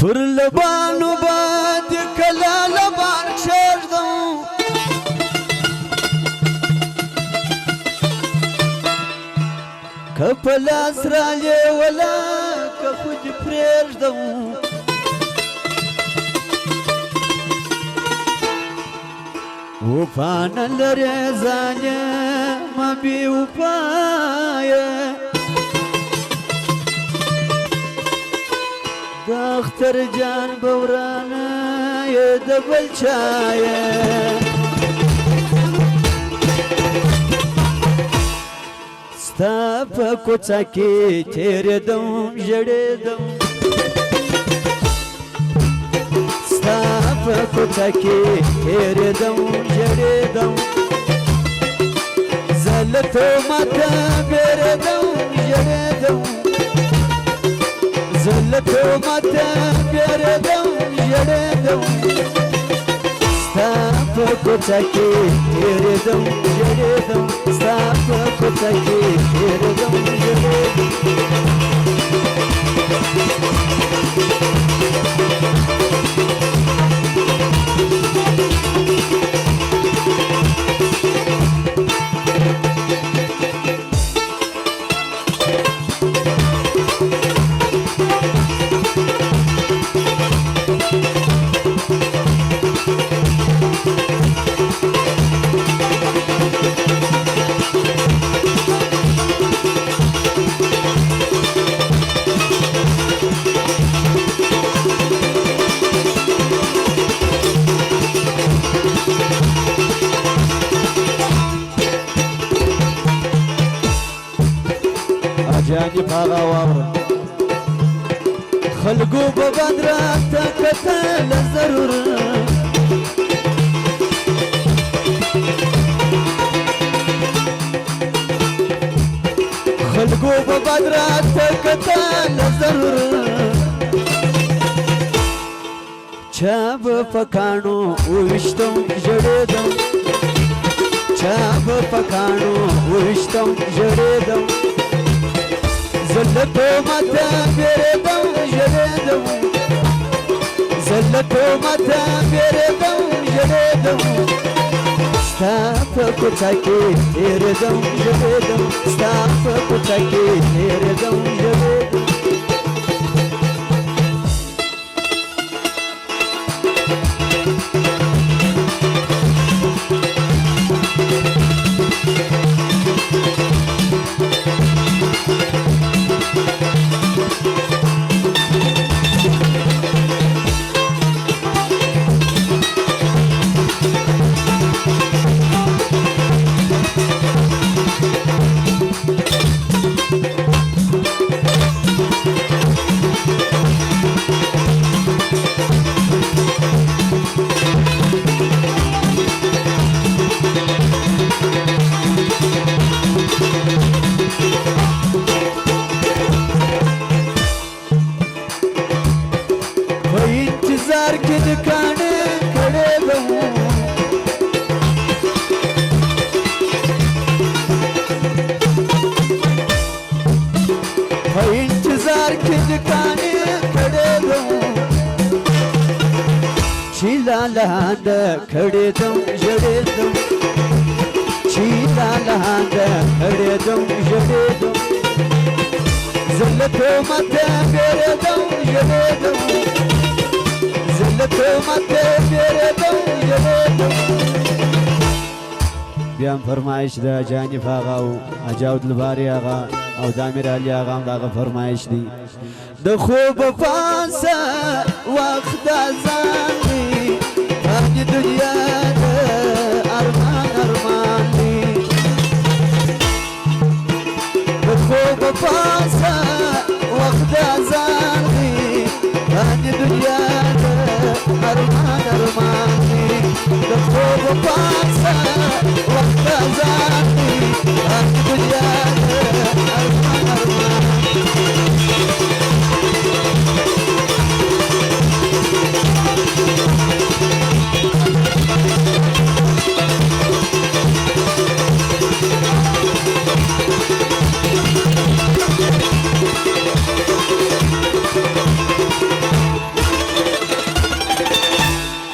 پر لبانو باد کلا لبان کشیږدم که په لاس رالیوله که خو دې پرېږدم وفا نه لرې ځان یمه بې وفایه د اختر جان به ورانه یې د بل چایه ستا په کوڅه کې تېرېدم ژړېدم ستا په کوڅه کې تېرېدم ژړېدم زه له تهمته بېرېدم ژړېدم زه له تهمته بېرېدم ژړېدم ستا په کوڅه کې تېرېدم ژړېدم ستا په کوڅه کې تېرېدم ژړېدم جانب هغه واوره خلکو به بد راته کتل ضرور خلکو به بد راته کتل ضرور چا به په کاڼو وویشتم ژړېدم چا به په کاڼو وویشتم ژړېدم زه له تهمته بېرېدم ژړېدم زه له تهمته بېرېدم ژړېدم ستا په کوڅه کې تېرېدم ژړېدم ستا په کوڅه کې تېرېدم ژړېدم انتظار کې د کاڼې کړې به وو په انتظار کې د کاڼې کړې به وو چې لالاند کړېدم ژړېدم چې لالاند کړېدم ژړېدم زه له تهمته بېرېدم ژړېدم زه له تهمته بېرېدم ژړېدم بیا هم فرمایش د جانب آغا او اجاود لباري آغا او د امیر علي آغا هم د هغه فرمایش دی د خوبه پاسه وخت ځان دی باندې دنیا د ارمان ارمان دی د خوبه پاسه وخت ځان دی باندې دنیا د ارمان ارمان دی د خوبه پاسه وخت ځان دی باندې دنیا